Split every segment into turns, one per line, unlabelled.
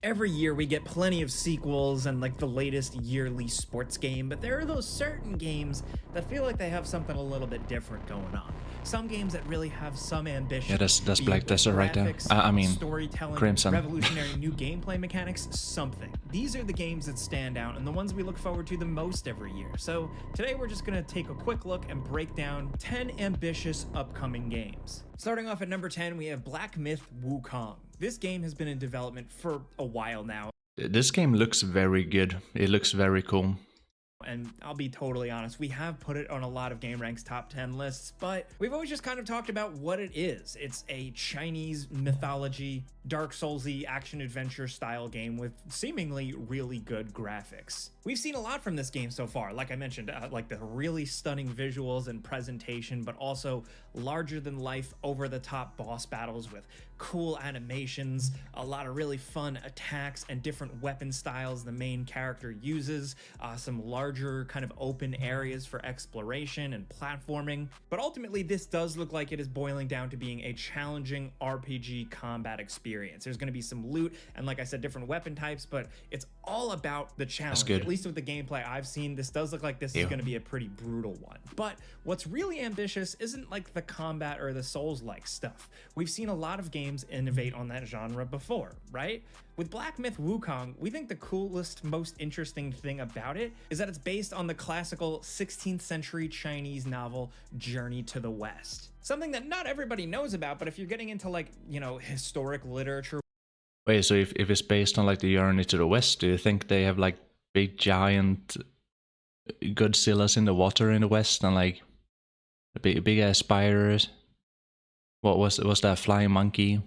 Every year we get plenty of sequels and like the latest yearly sports game, but there are those certain games that feel like they have something a little bit different going on. Some games that really have some ambition.
Yeah, that's
be
Black
it with
Desert right there.
graphics,
I mean,
storytelling,
Crimson.
revolutionary new gameplay mechanics, something. These are the games that stand out and the ones we look forward to the most every year. So today we're just gonna take a quick look and break down 10 ambitious upcoming games. Starting off at number 10, we have Black Myth: Wukong. This game has been in development for a while now.
This game looks very good. It looks very cool.
And I'll be totally honest, we have put it on a lot of gameranx top 10 lists, but we've always just kind of talked about what it is. It's a Chinese mythology, Dark Souls-y action-adventure style game with seemingly really good graphics. We've seen a lot from this game so far, like I mentioned, like the really stunning visuals and presentation, but also larger-than-life, over-the-top boss battles with cool animations, a lot of really fun attacks and different weapon styles the main character uses, some larger kind of open areas for exploration and platforming. But ultimately, this does look like it is boiling down to being a challenging RPG combat experience. There's going to be some loot and, like I said, different weapon types, but it's all about the challenge. At least with the gameplay I've seen, this does look like this is going to be a pretty brutal one. But what's really ambitious isn't like the combat or the Souls-like stuff. We've seen a lot of games innovate on that genre before, right? With Black Myth: Wukong, we think the coolest, most interesting thing about it is that it's based on the classical 16th century Chinese novel Journey to the West. Something that not everybody knows about, but if you're getting into like, you know, historic literature.
Wait, so if it's based on like the Journey to the West, do you think they have like big giant Godzillas in the water in the West and like big ass spiders? What was that flying monkey?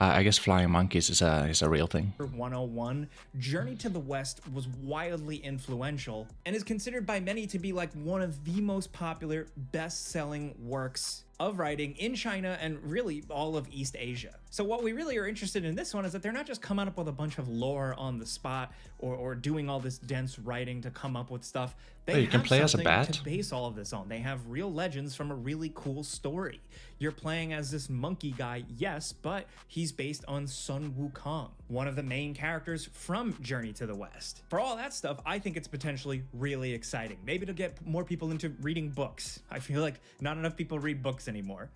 I guess flying monkeys is a real thing.
101, Journey to the West was wildly influential and is considered by many to be like one of the most popular, best-selling works of writing in China and really all of East Asia. So what we really are interested in this one is that they're not just coming up with a bunch of lore on the spot or doing all this dense writing to come up with stuff. They
you can play as a bat
to base all of this on. They have real legends from a really cool story. You're playing as this monkey guy, yes, but he's based on Sun Wukong, one of the main characters from Journey to the West. For all that stuff, I think it's potentially really exciting. Maybe to get more people into reading books. I feel like not enough people read books anymore.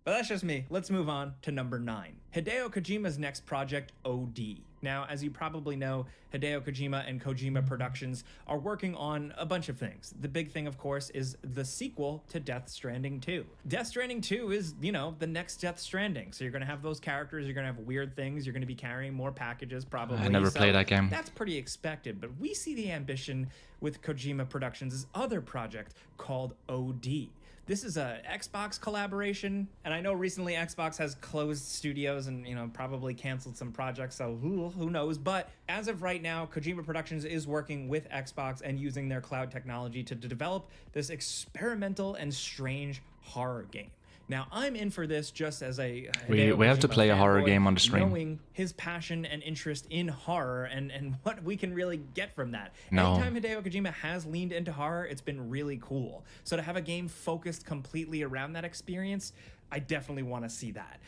But that's just me. Let's move on to number 9. Hideo Kojima's next project, OD. Now, as you probably know, Hideo Kojima and Kojima Productions are working on a bunch of things. The big thing, of course, is the sequel to Death Stranding 2. Death Stranding 2 is, you know, the next Death Stranding. So you're going to have those characters, you're going to have weird things, you're going to be carrying more packages, probably.
I never played that game.
That's pretty expected, but we see the ambition with Kojima Productions' other project called OD. This is a Xbox collaboration, and I know recently Xbox has closed studios and, you know, probably canceled some projects, so who knows, but as of right now, Kojima Productions is working with Xbox and using their cloud technology to develop this experimental and strange horror game. Now, I'm in for this just as a
we have to play a horror game on the stream.
Knowing his passion and interest in horror and what we can really get from that.
No.
Anytime Hideo Kojima has leaned into horror, it's been really cool. So to have a game focused completely around that experience, I definitely want to see that.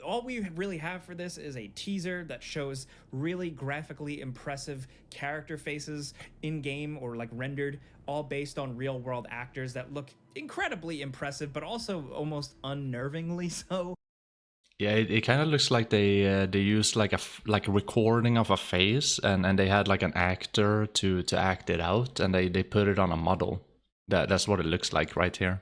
All we really have for this is a teaser that shows really graphically impressive character faces in-game or like rendered, all based on real-world actors that look incredibly impressive, but also almost unnervingly so.
Yeah, it kind of looks like they used like a recording of a face and they had like an actor to act it out, and they put it on a model. That's what it looks like right here.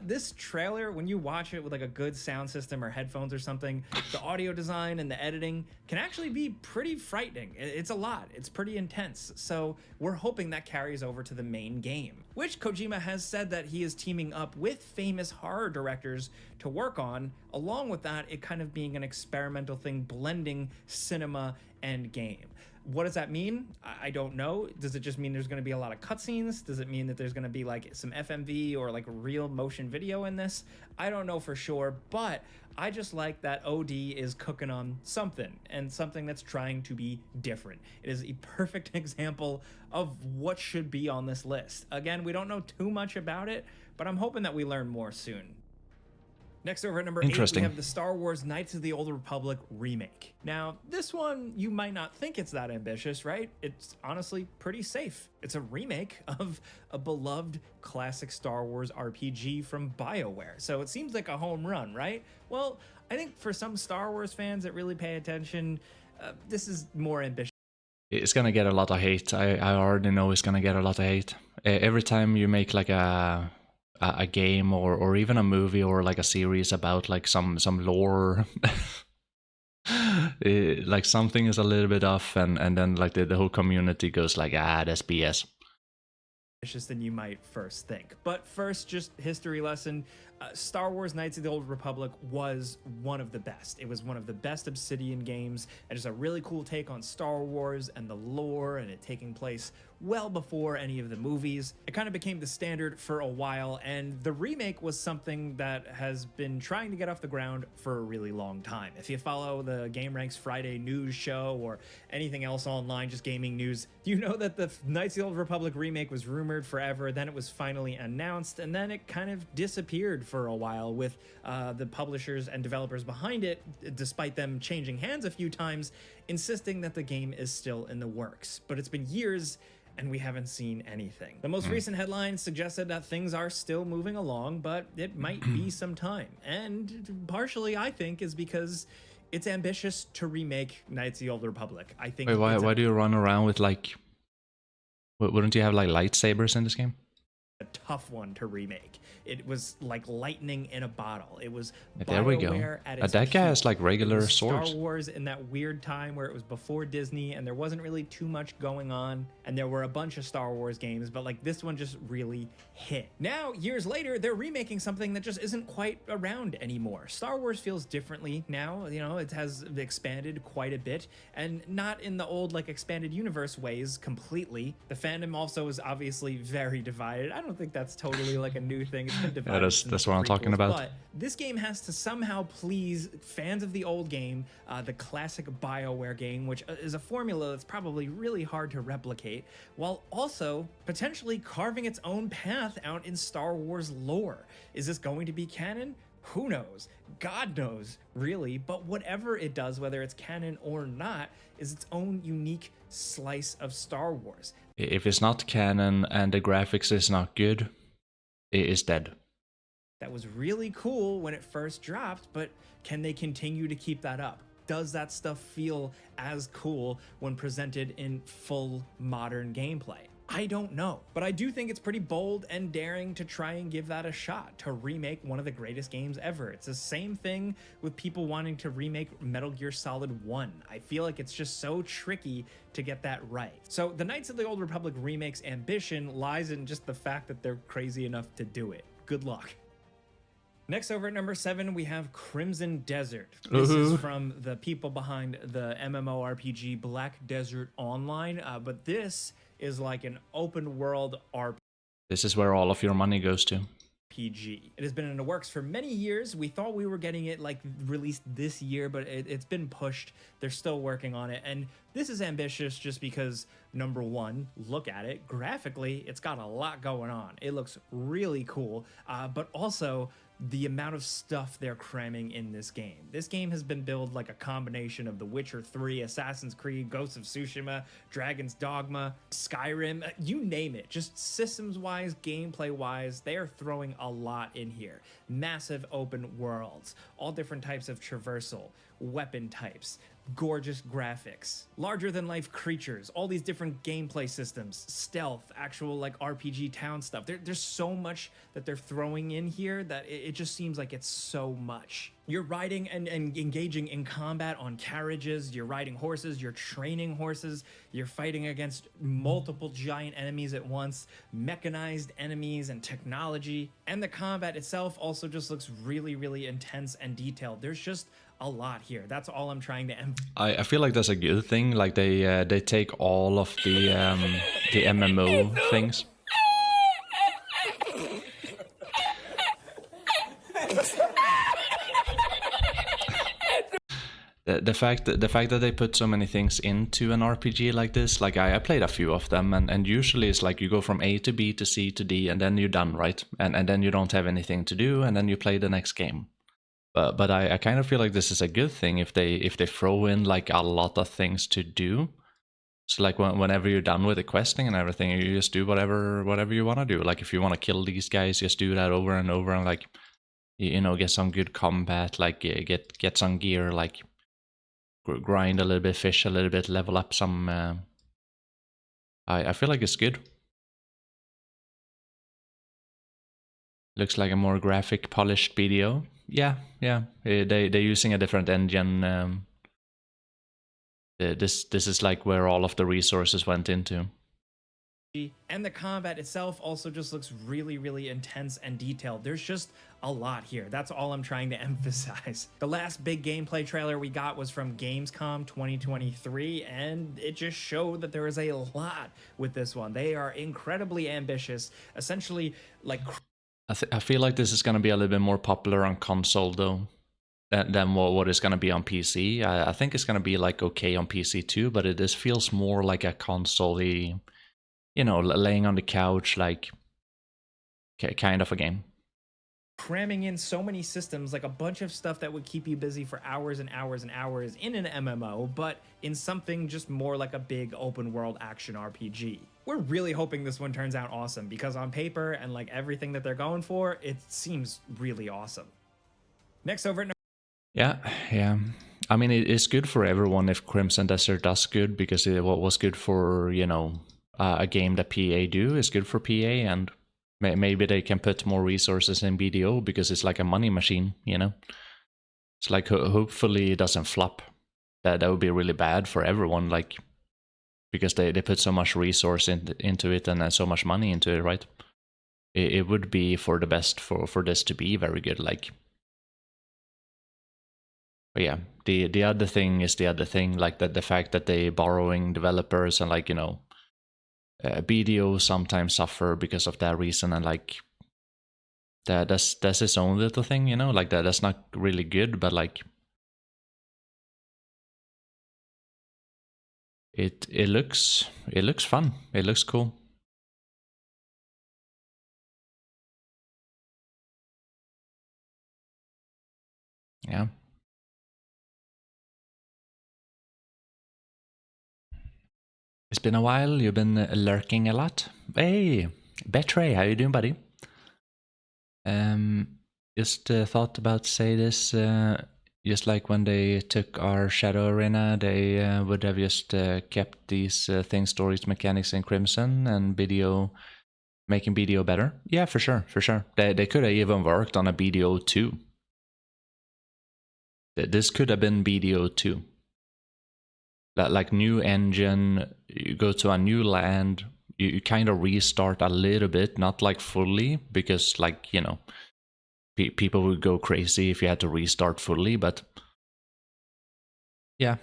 This trailer, when you watch it with like a good sound system or headphones or something, the audio design and the editing can actually be pretty frightening. It's a lot. It's pretty intense. So we're hoping that carries over to the main game, which Kojima has said that he is teaming up with famous horror directors to work on. Along with that, it kind of being an experimental thing, blending cinema and game. What does that mean? I don't know. Does it just mean there's going to be a lot of cutscenes? Does it mean that there's going to be like some FMV or like real motion video in this? I don't know for sure, but I just like that OD is cooking on something, and something that's trying to be different. It is a perfect example of what should be on this list. Again, we don't know too much about it, but I'm hoping that we learn more soon. Next over at number 8, we have the Star Wars Knights of the Old Republic remake. Now, this one, you might not think it's that ambitious, right? It's honestly pretty safe. It's a remake of a beloved classic Star Wars RPG from BioWare, so it seems like a home run, right? Well, I think for some Star Wars fans that really pay attention, this is more ambitious.
It's gonna get a lot of hate. I already know it's gonna get a lot of hate. Every time you make like a game or even a movie or like a series about like some lore, like something is a little bit off, and then like the whole community goes like, that's BS.
Than you might first think. But first, just history lesson. Star Wars Knights of the Old Republic was one of the best. It was one of the best Obsidian games, and just a really cool take on Star Wars and the lore, and it taking place well before any of the movies. It kind of became the standard for a while, and the remake was something that has been trying to get off the ground for a really long time. If you follow the gameranx Friday news show or anything else online, just gaming news, you know that the Knights of the Old Republic remake was rumored forever, then it was finally announced, and then it kind of disappeared for a while with the publishers and developers behind it, despite them changing hands a few times, insisting that the game is still in the works. But it's been years and we haven't seen anything. The most recent headline suggested that things are still moving along, but it might be some time. And partially, I think, is because it's ambitious to remake Knights of the Old Republic. I think.
Wait, why do you run around with like? Wouldn't you have like lightsabers in this game?
A tough one to remake. It was like lightning in a bottle. It was
there we go. That guy has like regular swords.
Star Wars in that weird time where it was before Disney and there wasn't really too much going on, and there were a bunch of Star Wars games, but like this one just really hit. Now, years later, they're remaking something that just isn't quite around anymore. Star Wars feels differently now. You know, it has expanded quite a bit, and not in the old like expanded universe ways completely. The fandom also is obviously very divided. I don't think that's totally like a new thing. It's been divided.
That's what I'm talking about.
But this game has to somehow please fans of the old game, the classic BioWare game, which is a formula that's probably really hard to replicate, while also potentially carving its own path out in Star Wars lore. Is this going to be canon? Who knows? God knows, really. But whatever it does, whether it's canon or not, is its own unique slice of Star Wars.
If it's not canon and the graphics is not good, it is dead.
That was really cool when it first dropped, but can they continue to keep that up? Does that stuff feel as cool when presented in full modern gameplay? I don't know, but I do think it's pretty bold and daring to try and give that a shot, to remake one of the greatest games ever. It's the same thing with people wanting to remake Metal Gear Solid 1. I feel like it's just so tricky to get that right. So the Knights of the Old Republic remake's ambition lies in just the fact that they're crazy enough to do it. Good luck. Next, over at number 7, we have Crimson Desert. This is from the people behind the MMORPG Black Desert Online, but this is like an open world RPG.
This is where all of your money goes to.
It has been in the works for many years. We thought we were getting it like released this year, but it's been pushed. They're still working on it. And this is ambitious just because, number one, look at it. Graphically, it's got a lot going on. It looks really cool, but also the amount of stuff they're cramming in this game. This game has been billed like a combination of The Witcher 3, Assassin's Creed, Ghosts of Tsushima, Dragon's Dogma, Skyrim, you name it. Just systems-wise, gameplay-wise, they are throwing a lot in here. Massive open worlds, all different types of traversal, weapon types, gorgeous graphics, larger than life creatures, all these different gameplay systems, stealth, actual like RPG town stuff. There's so much that they're throwing in here that it just seems like it's so much. You're riding and engaging in combat on carriages, you're riding horses, you're training horses, you're fighting against multiple giant enemies at once, mechanized enemies and technology, and the combat itself also just looks really, really intense and detailed. There's just a lot here. That's all I'm trying to emphasize.
I feel like that's a good thing. Like they take all of the MMO things. The fact that they put so many things into an RPG like this, like I played a few of them, and usually it's like you go from A to B to C to D, and then you're done, right? And then you don't have anything to do, and then you play the next game. But I kind of feel like this is a good thing if they throw in like a lot of things to do. So like whenever you're done with the questing and everything, you just do whatever you want to do. Like if you want to kill these guys, just do that over and over, and like get some good combat, like get some gear, like grind a little bit, fish a little bit, level up some. I feel like it's good. Looks like a more graphic, polished video. Yeah. They're using a different engine. This is like where all of the resources went into.
And the combat itself also just looks really, really intense and detailed. There's just a lot here. That's all I'm trying to emphasize. The last big gameplay trailer we got was from Gamescom 2023, and it just showed that there is a lot with this one. They are incredibly ambitious, essentially like...
I feel like this is going to be a little bit more popular on console though than what is going to be on PC. I think it's going to be like okay on PC too, but it just feels more like a console-y, laying on the couch, like kind of a game.
Cramming in so many systems, like a bunch of stuff that would keep you busy for hours and hours and hours in an MMO, but in something just more like a big open world action RPG. We're really hoping this one turns out awesome, because on paper and like everything that they're going for, it seems really awesome. Next over at...
Yeah. I mean, it's good for everyone if Crimson Desert does good, because what was good for, a game that PA do is good for PA, and maybe they can put more resources in BDO because it's like a money machine, It's like hopefully it doesn't flop. That would be really bad for everyone, like, because they put so much resource into it and so much money into it, right? It would be for the best for this to be very good, like. But yeah, the other thing is the other thing, like that the fact that they borrowing developers and like, BDO sometimes suffer because of that reason, and like that's its own little thing, like that's not really good, but like it looks fun, it looks cool. Yeah. It's been a while. You've been lurking a lot. Hey, Betray, how you doing, buddy? Just thought about to say this. Just like when they took our Shadow Arena, they would have just kept these thing stories mechanics in Crimson and making BDO better. Yeah, for sure. They could have even worked on a BDO 2. This could have been BDO 2. Like new engine, you go to a new land, you kind of restart a little bit, not like fully, because like, people would go crazy if you had to restart fully, but yeah.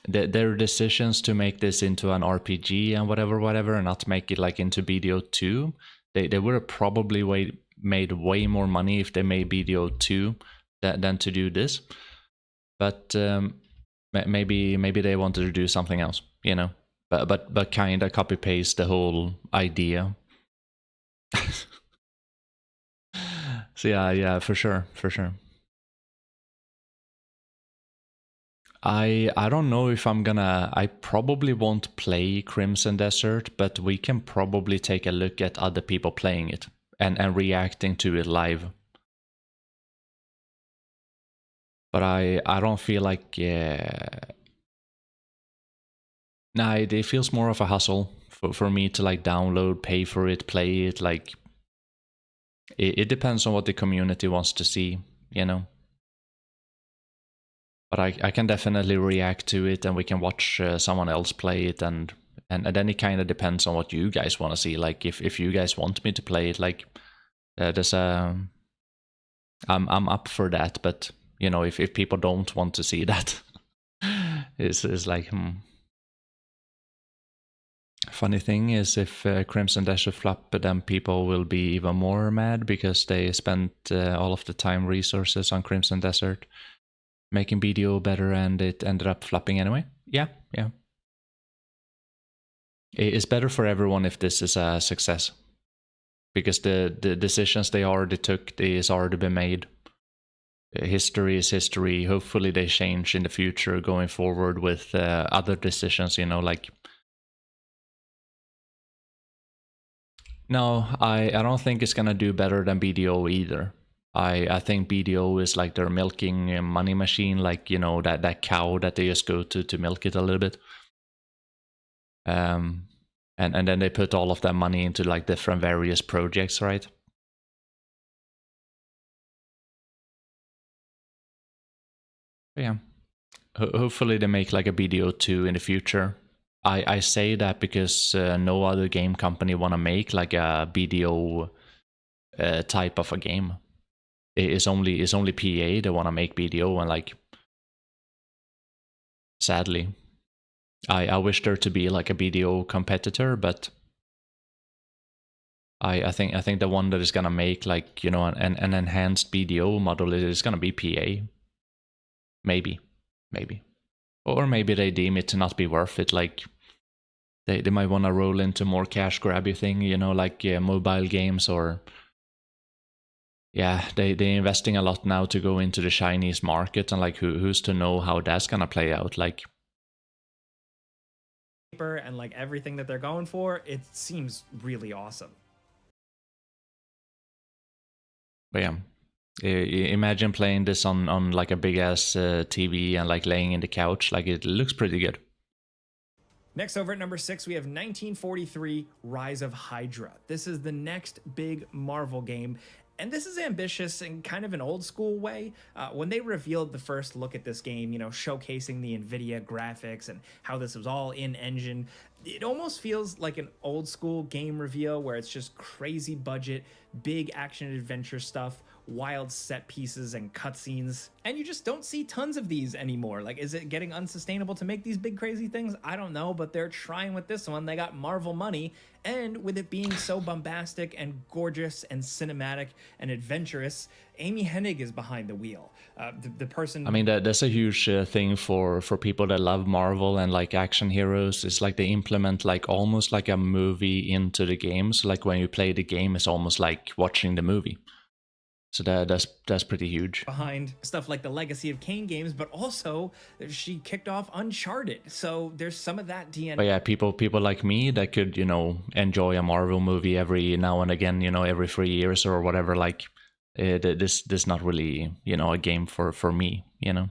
Their decisions to make this into an RPG and whatever, and not make it like into BDO 2, they would have probably made way more money if they made BDO 2 than to do this. But maybe they wanted to do something else, but kind of copy paste the whole idea. So yeah, for sure. I don't know if I probably won't play Crimson Desert, but we can probably take a look at other people playing it and reacting to it live. But I don't feel like... Nah, it feels more of a hustle for me to like download, pay for it, play it. Like, it depends on what the community wants to see, But I can definitely react to it, and we can watch someone else play it, and then it kind of depends on what you guys want to see. Like, if you guys want me to play it, like, there's I'm up for that. But if people don't want to see that, it's like Funny thing is, if Crimson Desert flop, then people will be even more mad because they spent all of the time resources on Crimson Desert making BDO better, and it ended up flopping anyway. Yeah. It's better for everyone if this is a success, because the decisions they already took is already been made. history is history. Hopefully they change in the future going forward with other decisions, you know, like... No, I don't think it's gonna do better than BDO either. I think BDO is like they're milking a money machine, like, you know, that cow that they just go to milk it a little bit. And then they put all of that money into like different various projects, right? But yeah. Hopefully they make like a BDO 2 in the future. I say that because no other game company want to make like a BDO type of a game. It's only PA that want to make BDO, and like, sadly, I wish there to be like a BDO competitor, but I think the one that is gonna make like, you know, an enhanced BDO model is gonna be PA. Maybe, or maybe they deem it to not be worth it. Like they might want to roll into more cash grabby thing, you know, like mobile games, or yeah, they're investing a lot now to go into the Chinese market, and like who's to know how that's gonna play out, like.
And like everything that they're going for, it seems really awesome.
But yeah, imagine playing this on like a big ass TV and like laying in the couch. Like, it looks pretty good.
Next, over at number 6, we have 1943 Rise of Hydra. This is the next big Marvel game, and this is ambitious in kind of an old school way. When they revealed the first look at this game, you know, showcasing the NVIDIA graphics and how this was all in engine, it almost feels like an old school game reveal where it's just crazy budget, big action adventure stuff, wild set pieces and cutscenes, and you just don't see tons of these anymore. Like, is it getting unsustainable to make these big crazy things? I don't know, but they're trying with this one. They got Marvel money, and with it being so bombastic and gorgeous and cinematic and adventurous, Amy Hennig is behind the wheel. The person...
I mean, that's a huge thing for people that love Marvel and like action heroes. It's like they implement like almost like a movie into the game. So like when you play the game, it's almost like watching the movie. So that's pretty huge.
Behind stuff like the Legacy of Kain games, but also she kicked off Uncharted. So there's some of that DNA.
But yeah, people like me that could, you know, enjoy a Marvel movie every now and again, you know, every 3 years or whatever. Like, this not really, you know, a game for me, you know.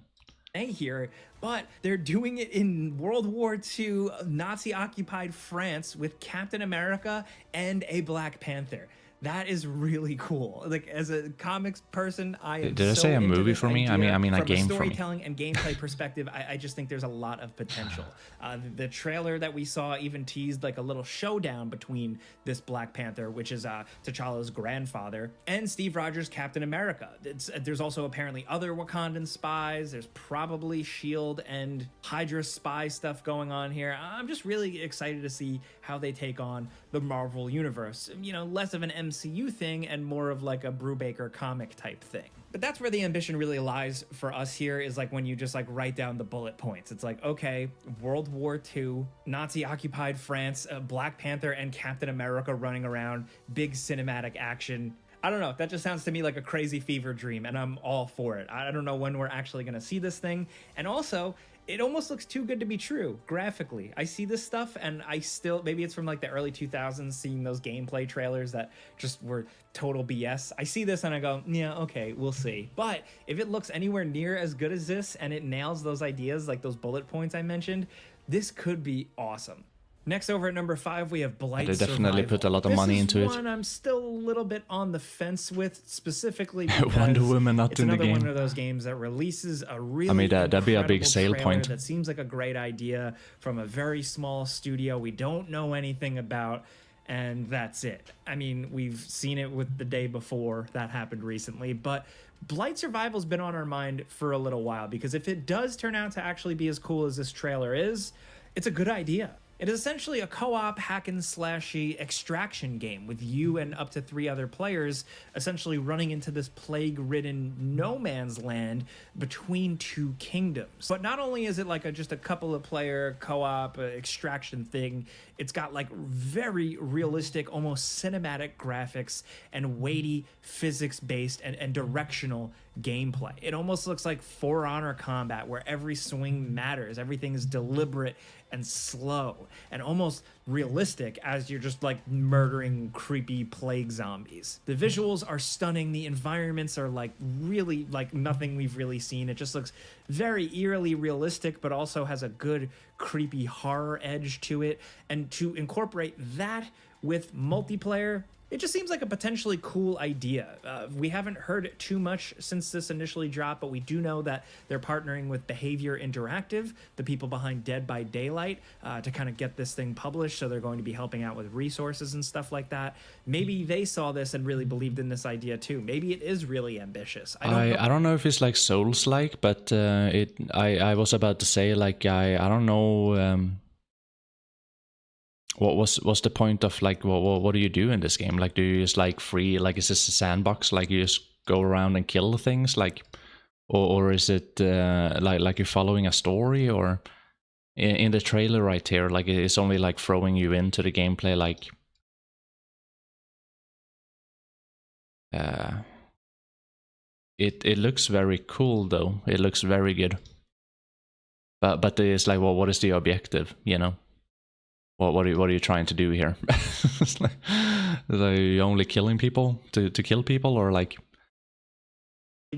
Here, but they're doing it in World War II Nazi-occupied France with Captain America and a Black Panther. That is really cool. Like, as a comics person, I am.
Did I say a movie for me? I mean a game for me.
From a storytelling and gameplay perspective, I just think there's a lot of potential. The trailer that we saw even teased like a little showdown between this Black Panther, which is T'Challa's grandfather, and Steve Rogers' Captain America. There's also apparently other Wakandan spies. There's probably S.H.I.E.L.D. and Hydra spy stuff going on here. I'm just really excited to see how they take on the Marvel universe. You know, less of an MCU thing and more of like a Brubaker comic type thing. But that's where the ambition really lies for us here, is like when you just like write down the bullet points. It's like, okay, World War II, Nazi-occupied France, Black Panther and Captain America running around, big cinematic action. I don't know, that just sounds to me like a crazy fever dream, and I'm all for it. I don't know when we're actually gonna see this thing, and also, it almost looks too good to be true graphically. I see this stuff and I still, maybe it's from like the early 2000s, seeing those gameplay trailers that just were total BS. I see this and I go, yeah, okay, we'll see. But if it looks anywhere near as good as this and it nails those ideas, like those bullet points I mentioned, this could be awesome. Next, over at number 5, we have Blight Survival.
They definitely put a lot of money into it.
This is one I'm still a little bit on the fence with, specifically because
Wonder Woman not in the game.
It's another one of those games that releases a really,
I mean, that'd be a big sale point.
That seems like a great idea from a very small studio we don't know anything about, and that's it. I mean, we've seen it with The Day Before. That happened recently, but Blight Survival's been on our mind for a little while, because if it does turn out to actually be as cool as this trailer is, it's a good idea. It is essentially a co-op hack-and-slashy extraction game with you and up to 3 other players essentially running into this plague-ridden no man's land between 2 kingdoms. But not only is it like just a couple of player co-op extraction thing, it's got like very realistic, almost cinematic graphics and weighty physics-based and directional gameplay. It almost looks like For Honor combat where every swing matters, everything is deliberate and slow and almost realistic as you're just like murdering creepy plague zombies. The visuals are stunning, the environments are like really like nothing we've really seen. It just looks very eerily realistic, but also has a good creepy horror edge to it. And to incorporate that with multiplayer, it just seems like a potentially cool idea. We haven't heard too much since this initially dropped, but we do know that they're partnering with Behavior Interactive, the people behind Dead by Daylight, to kind of get this thing published. So they're going to be helping out with resources and stuff like that. Maybe they saw this and really believed in this idea too. Maybe it is really ambitious.
I don't know if it's like Souls-like, but I was about to say like I don't know. What's the point of like what do you do in this game? Like, do you just like free, like, is this a sandbox, like you just go around and kill things, like, or is it like you're following a story? Or in the trailer right here, like it's only like throwing you into the gameplay, like it looks very cool though. It looks very good, but it's like, well, what is the objective, you know? What are you trying to do here? It's like, are you only killing people to kill people, or like?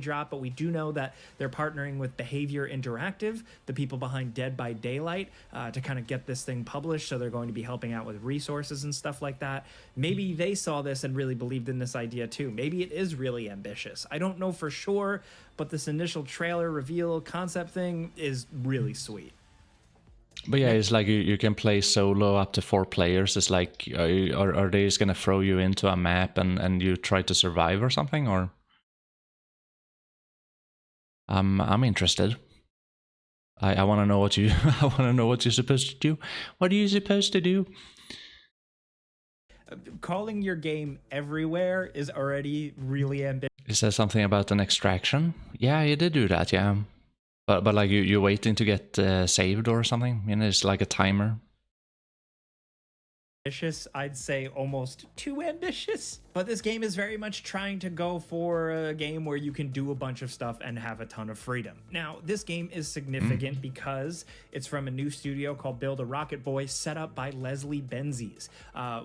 Drop, but we do know that they're partnering with Behavior Interactive, the people behind Dead by Daylight, to kind of get this thing published. So they're going to be helping out with resources and stuff like that. Maybe they saw this and really believed in this idea too. Maybe it is really ambitious. I don't know for sure, but this initial trailer reveal concept thing is really sweet.
But yeah, it's like you can play solo up to 4 players. It's like, are they just gonna throw you into a map and you try to survive or something? Or I'm interested. I want to know what you I want to know what you're supposed to do. What are you supposed to do?
Calling your game everywhere is already really ambitious.
Is there something about an extraction? Yeah, you did do that. Yeah. But like you're waiting to get saved or something? You know, it's like a timer.
Ambitious, I'd say almost too ambitious. But this game is very much trying to go for a game where you can do a bunch of stuff and have a ton of freedom. Now, this game is significant because it's from a new studio called Build a Rocket Boy, set up by Leslie Benzies,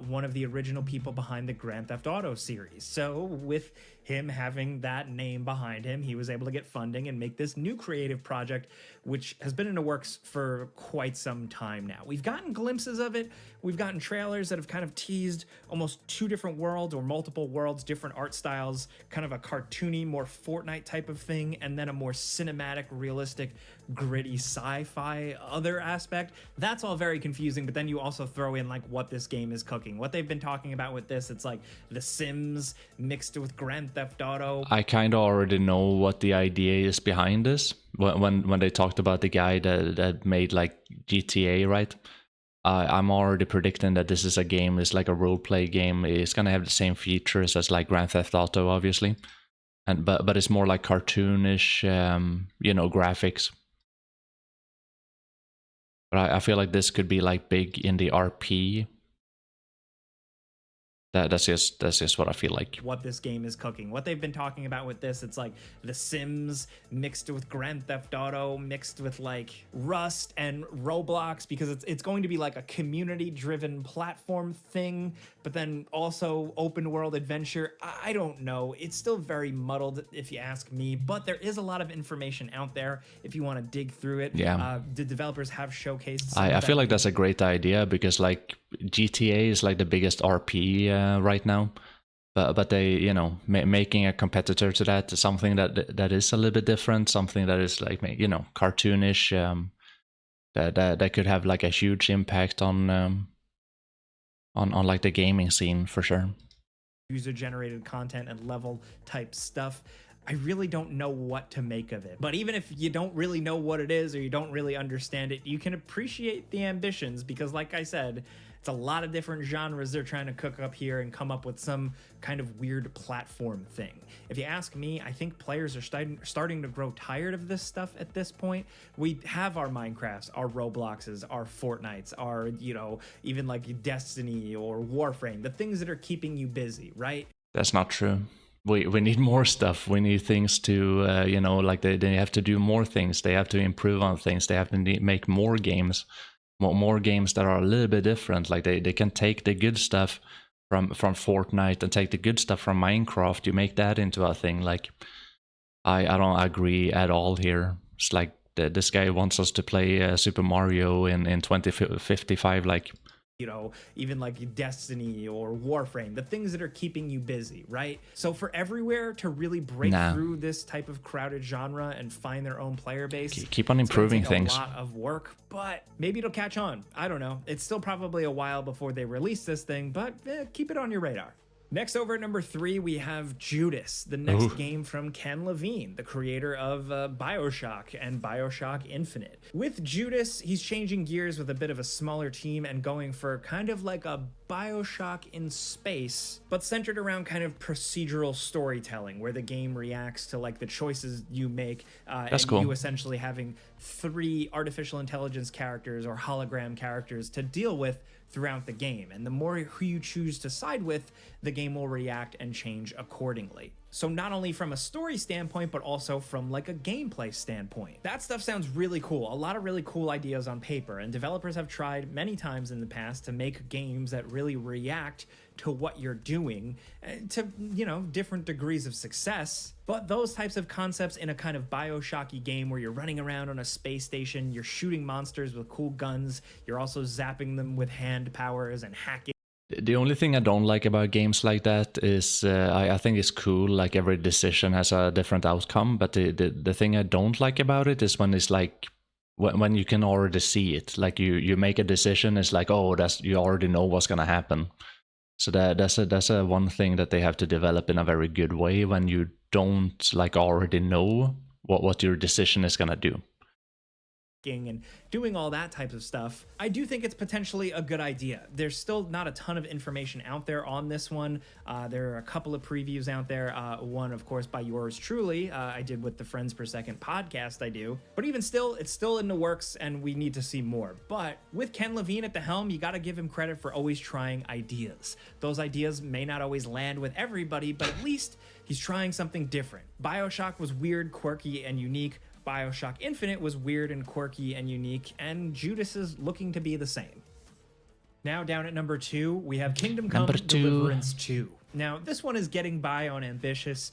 one of the original people behind the Grand Theft Auto series. So with him having that name behind him, he was able to get funding and make this new creative project, which has been in the works for quite some time now. We've gotten glimpses of it. We've gotten trailers that have kind of teased almost 2 different worlds or multiple worlds, different art styles, kind of a cartoony, more Fortnite type of thing, and then a more cinematic, realistic, gritty sci-fi other aspect. That's all very confusing, but then you also throw in like what this game is cooking. What they've been talking about with this, it's like The Sims mixed with Grand Theft Auto.
I kind of already know what the idea is behind this. When they talked about the guy that made like GTA, right? I'm already predicting that this is a game, it's like a role-play game. It's gonna have the same features as like Grand Theft Auto, obviously, and but it's more like cartoonish, you know, graphics. But I feel like this could be like big in the RP. That's just what I feel like.
What this game is cooking. What they've been talking about with this, it's like The Sims mixed with Grand Theft Auto, mixed with like Rust and Roblox, because it's going to be like a community-driven platform thing, but then also open world adventure. I don't know. It's still very muddled if you ask me, but there is a lot of information out there if you want to dig through it.
Yeah.
The developers have showcased.
I feel like that's a great idea, because like GTA is like the biggest RP right now, but they, you know, making a competitor to that, something that is a little bit different, something that is like, you know, cartoonish, that could have like a huge impact on like the gaming scene for sure.
User generated content and level type stuff. I really don't know what to make of it. But even if you don't really know what it is or you don't really understand it, you can appreciate the ambitions, because like I said, it's a lot of different genres they're trying to cook up here and come up with some kind of weird platform thing. If you ask me, I think players are starting to grow tired of this stuff at this point. We have our Minecrafts, our Robloxes, our Fortnites, our, you know, even like Destiny or Warframe, the things that are keeping you busy, right?
That's not true. we need more stuff. We need things to, you know, like they have to do more things. They have to improve on things. They have to make more games, more games that are a little bit different. Like they can take the good stuff from Fortnite and take the good stuff from Minecraft. You make that into a thing. Like I don't agree at all here. It's like this guy wants us to play Super Mario in 2055. Like,
you know, even like Destiny or Warframe, the things that are keeping you busy, right? So for everywhere to really break through this type of crowded genre and find their own player base,
keep on improving things.
A lot of work, but maybe it'll catch on. I don't know. It's still probably a while before they release this thing, but keep it on your radar. Next, over at number 3, we have Judas, the next game from Ken Levine, the creator of BioShock and BioShock Infinite. With Judas, he's changing gears with a bit of a smaller team and going for kind of like a BioShock in space, but centered around kind of procedural storytelling, where the game reacts to like the choices you make.
That's
and
cool.
You essentially having 3 artificial intelligence characters or hologram characters to deal with throughout the game, and the more who you choose to side with, the game will react and change accordingly. So not only from a story standpoint, but also from like a gameplay standpoint. That stuff sounds really cool. A lot of really cool ideas on paper, and developers have tried many times in the past to make games that really react to what you're doing to, you know, different degrees of success. But those types of concepts in a kind of BioShocky game where you're running around on a space station, you're shooting monsters with cool guns, you're also zapping them with hand powers and hacking.
The only thing I don't like about games like that is I think it's cool, like every decision has a different outcome, but the thing I don't like about it is when it's like when you can already see it. Like you make a decision, it's like, oh, you already know what's gonna happen. So that's a one thing that they have to develop in a very good way, when you don't like already know what your decision is gonna do.
And doing all that type of stuff, I do think it's potentially a good idea. There's still not a ton of information out there on this one. There are a couple of previews out there. One, of course, by yours truly. I did with the Friends Per Second podcast I do. But even still, it's still in the works and we need to see more. But with Ken Levine at the helm, you got to give him credit for always trying ideas. Those ideas may not always land with everybody, but at least he's trying something different. BioShock was weird, quirky, and unique. BioShock Infinite was weird and quirky and unique, and Judas is looking to be the same. Now down at number 2, we have Kingdom Come Deliverance 2. Now, this one is getting by on ambitious,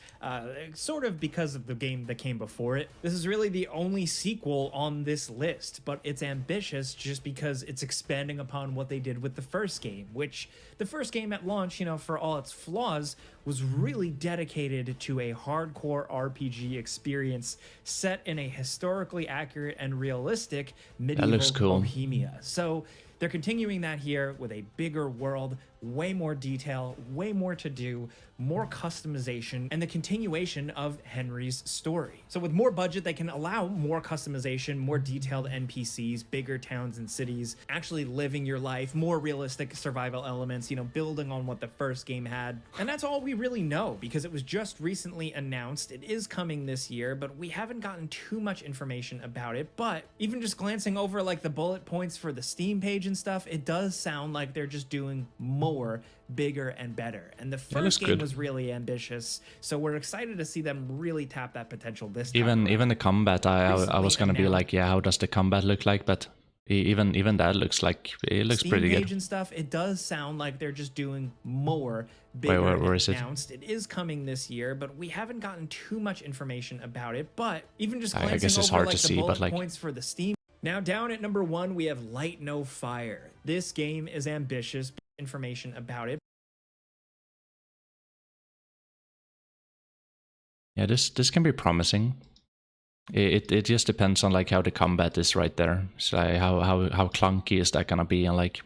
sort of because of the game that came before it. This is really the only sequel on this list, but it's ambitious just because it's expanding upon what they did with the first game, which the first game at launch, you know, for all its flaws, was really dedicated to a hardcore RPG experience set in a historically accurate and realistic medieval Bohemia. So they're continuing that here with a bigger world, way more detail, way more to do, more customization, and the continuation of Henry's story. So with more budget, they can allow more customization, more detailed NPCs, bigger towns and cities, actually living your life, more realistic survival elements, you know, building on what the first game had. And that's all we really know, because it was just recently announced. It is coming this year, but we haven't gotten too much information about it. But even just glancing over like the bullet points for the Steam page and stuff, it does sound like they're just doing more, bigger, and better. And the first game was really ambitious, so we're excited to see them really tap that potential this time.
Even the combat, I was gonna be like, yeah, how does the combat look like? But even that looks like it looks
Steam
pretty
page
good.
And stuff, it does sound like they're just doing more, bigger.
Where is it?
Announced. It is coming this year, but we haven't gotten too much information about it. But even just
I
glancing
guess it's
over
hard
like
to
the
see,
bullet
but like
points for the Steam. Now down at number 1, we have Light No Fire. This game is ambitious. Information about it.
Yeah, this can be promising. It just depends on like how the combat is right there. So how clunky is that gonna be, and like,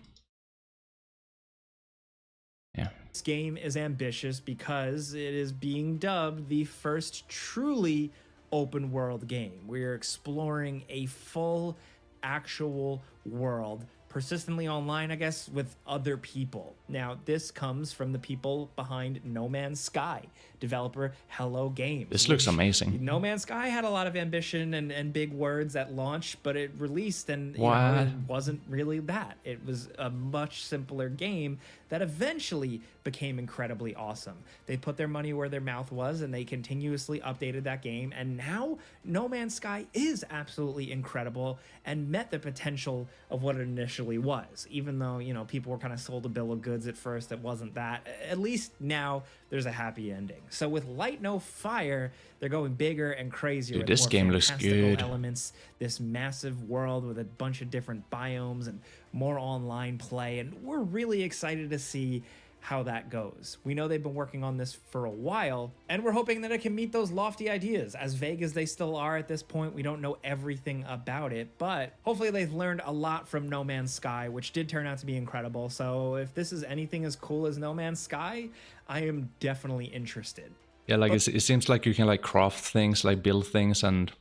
yeah.
This game is ambitious because it is being dubbed the first truly open world game. We're exploring a full actual world, persistently online, I guess, with other people. Now, this comes from the people behind No Man's Sky, developer Hello Games.
This looks amazing.
No Man's Sky had a lot of ambition and big words at launch, but it released and you know, it wasn't really that. It was a much simpler game that eventually became incredibly awesome. They put their money where their mouth was, and they continuously updated that game, and now No Man's Sky is absolutely incredible and met the potential of what it initially was. Even though, you know, people were kind of sold a bill of goods at first that wasn't that, at least now there's a happy ending. So with Light No Fire, they're going bigger and crazier.
Dude, this game looks good.
Elements, this massive world with a bunch of different biomes and more online play, and we're really excited to see how that goes. We know they've been working on this for a while, and we're hoping that it can meet those lofty ideas. As vague as they still are at this point, we don't know everything about it, but hopefully they've learned a lot from No Man's Sky, which did turn out to be incredible. So if this is anything as cool as No Man's Sky, I am definitely interested.
Yeah, like it seems like you can like craft things, like build things, and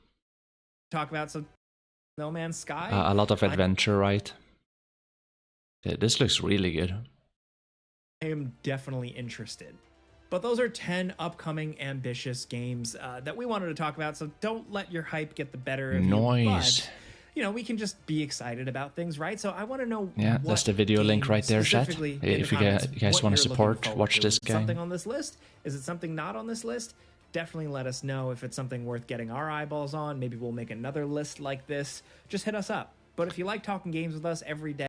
talk about some No Man's Sky.
A lot of adventure, right? Yeah, this looks really good.
I am definitely interested. But those are 10 upcoming ambitious games that we wanted to talk about, so don't let your hype get the better of you.
Noise.
But, you know, we can just be excited about things, right? So I want to know.
Yeah, that's the video link right there, chat. If you guys want to support, watch this game.
Something on this list? Is it something not on this list? Definitely let us know if it's something worth getting our eyeballs on. Maybe we'll make another list like this. Just hit us up. But if you like talking games with us every day,